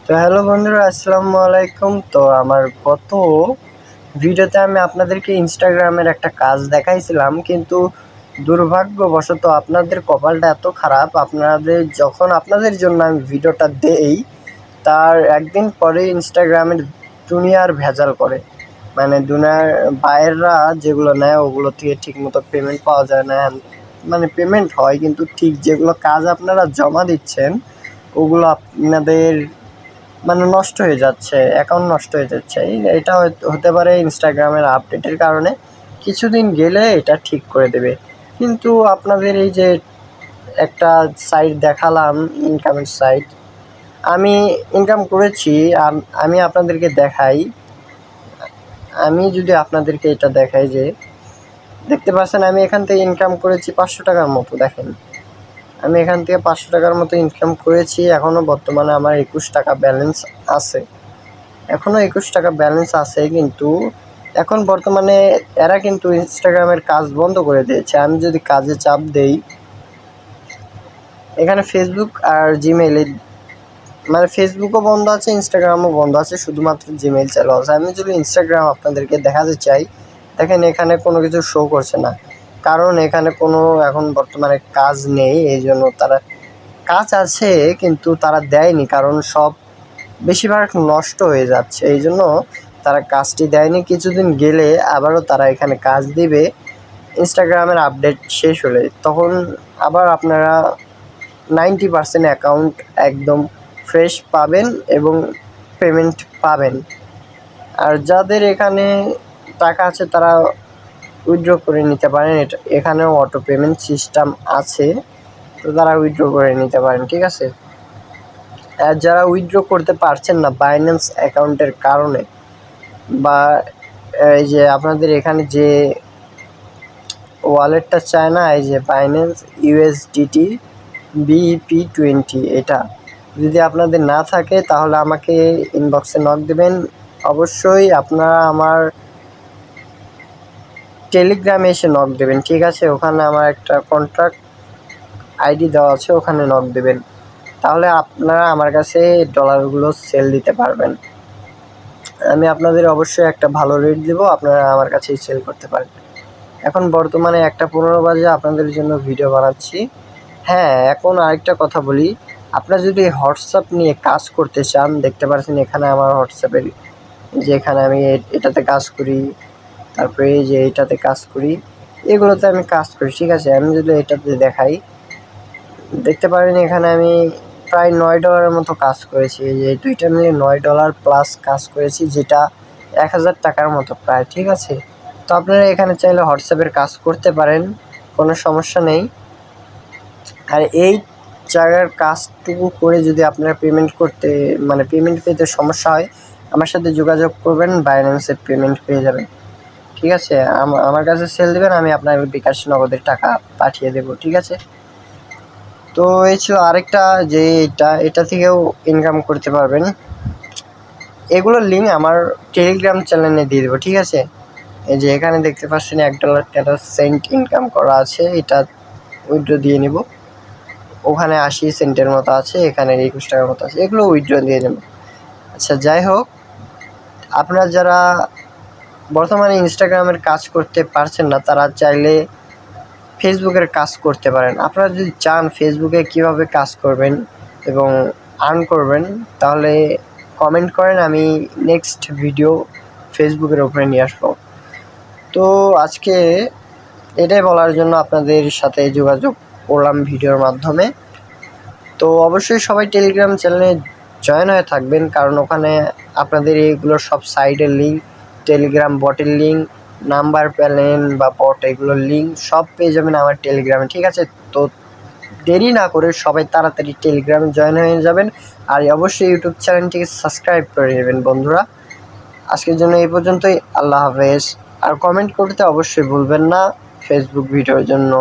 তো হ্যালো বন্ধুরা, আসসালামু আলাইকুম। তো আমার গত ভিডিওতে আমি আপনাদেরকে ইনস্টাগ্রামের একটা কাজ দেখাইছিলাম, কিন্তু দুর্ভাগ্যবশত আপনাদের কপালটা এত খারাপ, আপনাদের জন্য আমি ভিডিওটা দেই, তার একদিন পরে ইনস্টাগ্রামের দুনিয়ার ভেজাল করে। মানে দুনিয়ার বায়েররা যেগুলো নেয় ওগুলো থেকে ঠিকমতো পেমেন্ট পাওয়া যায় না। মানে পেমেন্ট হয় কিন্তু ঠিক যেগুলো কাজ আপনারা জমা দিচ্ছেন ওগুলো আপনাদের মানে নষ্ট হয়ে যাচ্ছে, অ্যাকাউন্ট নষ্ট হয়ে যাচ্ছে। এটা হতে পারে ইনস্টাগ্রামের আপডেটের কারণে, কিছুদিন গেলে এটা ঠিক করে দেবে। কিন্তু আপনাদের এই যে একটা সাইট দেখালাম, ইনকামের সাইট, আমি ইনকাম করেছি। আমি আপনাদেরকে দেখাই, আমি যদি আপনাদেরকে এটা দেখাই যে দেখতে পাচ্ছেন আমি এখান থেকে ইনকাম করেছি 500 টাকার মতো। দেখেন আমি এখান থেকে 500 টাকার মতো ইনকাম করেছি। এখনও বর্তমানে আমার 21 টাকা ব্যালেন্স আছে, কিন্তু এখন বর্তমানে এরা কিন্তু ইনস্টাগ্রামের কাজ বন্ধ করে দিয়েছে। আমি যদি কাজে চাপ দেই, এখানে ফেসবুক আর জিমেইলে, মানে ফেসবুকও বন্ধ আছে, ইনস্টাগ্রামও বন্ধ আছে, শুধুমাত্র জিমেইল চালু আছে। আমি যদি ইনস্টাগ্রাম আপনাদেরকে দেখাতে চাই, দেখেন এখানে কোনো কিছু শো করছে না, কারণ এখানে কোনো এখন বর্তমানে কাজ নেই। এই জন্য তারা কাজ আছে কিন্তু তারা দেয়নি, কারণ সব বেশিরভাগ নষ্ট হয়ে যাচ্ছে, এই জন্য তারা কাজটি দেয়নি। কিছুদিন গেলে আবারও তারা এখানে কাজ দিবে। ইনস্টাগ্রামের আপডেট শেষ হলে তখন আবার আপনারা 90% অ্যাকাউন্ট একদম ফ্রেশ পাবেন এবং পেমেন্ট পাবেন। আর যাদের এখানে টাকা আছে তারা উইথড্র করে নিতে পারেন। এখানেও অটো পেমেন্ট সিস্টেম আছে, তো তারা উইথড্র করে নিতে পারেন, ঠিক আছে। আর যারা উইথড্র করতে পারছেন না বাইন্যান্স অ্যাকাউন্টের কারণে, বা এই যে আপনাদের এখানে যে ওয়ালেটটা চায় না, এই যে বাইন্যান্স ইউএসডিটি BEP20, এটা যদি আপনাদের না থাকে তাহলে আমাকে ইনবক্সে নক দেবেন। অবশ্যই আপনারা আমার টেলিগ্রামে এসে নক দেবেন, ঠিক আছে। ওখানে আমার একটা কন্ট্রাক্ট আইডি দেওয়া আছে, ওখানে নক দেবেন। তাহলে আপনারা আমার কাছে ডলারগুলো সেল দিতে পারবেন। আমি আপনাদের অবশ্যই একটা ভালো রেট দেবো, আপনারা আমার কাছেই সেল করতে পারেন। এখন বর্তমানে 1:15 বাজে, আপনাদের জন্য ভিডিও বানাচ্ছি। হ্যাঁ, এখন আরেকটা কথা বলি, আপনারা যদি হোয়াটসঅ্যাপ নিয়ে কাজ করতে চান, দেখতে পাচ্ছেন এখানে আমার হোয়াটসঅ্যাপের যে এখানে আমি এটাতে কাজ করি, তারপরে এই যে এটাতে কাজ করি, এগুলোতে আমি কাজ করি, ঠিক আছে। আমি যদি এটাতে দেখাই, দেখতে পারেন এখানে আমি প্রায় $9 মতো কাজ করেছি। এই যে দুইটা মিলে $9 প্লাস কাজ করেছি, যেটা 1000 টাকার মতো প্রায়, ঠিক আছে। তো আপনারা এখানে চাইলে হোয়াটসঅ্যাপের কাজ করতে পারেন, কোনো সমস্যা নেই। আর এই জায়গার কাজটুকু করে যদি আপনারা পেমেন্ট পেতে সমস্যা হয়, আমার সাথে যোগাযোগ করবেন, বাইন্যান্সে পেমেন্ট পেয়ে যাবেন, ঠিক আছে। আমার কাছে সেল দেবেন, আমি আপনার বিকাশ নগদের টাকা পাঠিয়ে দেবো, ঠিক আছে। তো এই ছিল আরেকটা, যে এটা থেকেও ইনকাম করতে পারবেন। এগুলোর লিঙ্ক আমার টেলিগ্রাম চ্যানেলে দিয়ে দেবো, ঠিক আছে। এই যে এখানে দেখতে পাচ্ছেন $1.13 ইনকাম করা আছে, এটা উইথড্র দিয়ে নিব। ওখানে 80 সেন্টের মতো আছে, এখানে 21 টাকার মতো আছে, এগুলো উইথড্র দিয়ে নেব। আচ্ছা, যাই হোক, আপনারা যারা বর্তমানে ইনস্টাগ্রামের কাজ করতে পারছেন না, তারা চাইলে ফেসবুকের কাজ করতে পারেন। আপনারা যদি চান ফেসবুকে কিভাবে কাজ করবেন এবং আর্ন করবেন, তাহলে কমেন্ট করেন, আমি নেক্সট ভিডিও ফেসবুকের উপরে নিয়ে আসবো। তো আজকে এটাই বলার জন্য আপনাদের সাথে যোগাযোগ করলাম ভিডিওর মাধ্যমে। তো অবশ্যই সবাই টেলিগ্রাম চ্যানেলে জয়েন হয়ে থাকবেন, কারণ ওখানে আপনাদের এইগুলোর সব সাইডের লিঙ্ক, টেলিগ্রাম বটের লিঙ্ক, নাম্বার প্যানেল বা বট, এগুলোর লিঙ্ক সব পেয়ে যাবেন আমার টেলিগ্রামে, ঠিক আছে। তো দেরি না করে সবাই তাড়াতাড়ি টেলিগ্রামে জয়েন হয়ে যাবেন, আর অবশ্যই ইউটিউব চ্যানেলটিকে সাবস্ক্রাইব করে নেবেন বন্ধুরা। আজকের জন্য এই পর্যন্তই, আল্লাহ হাফেজ। আর কমেন্ট করতে অবশ্যই ভুলবেন না ফেসবুক ভিডিওর জন্য।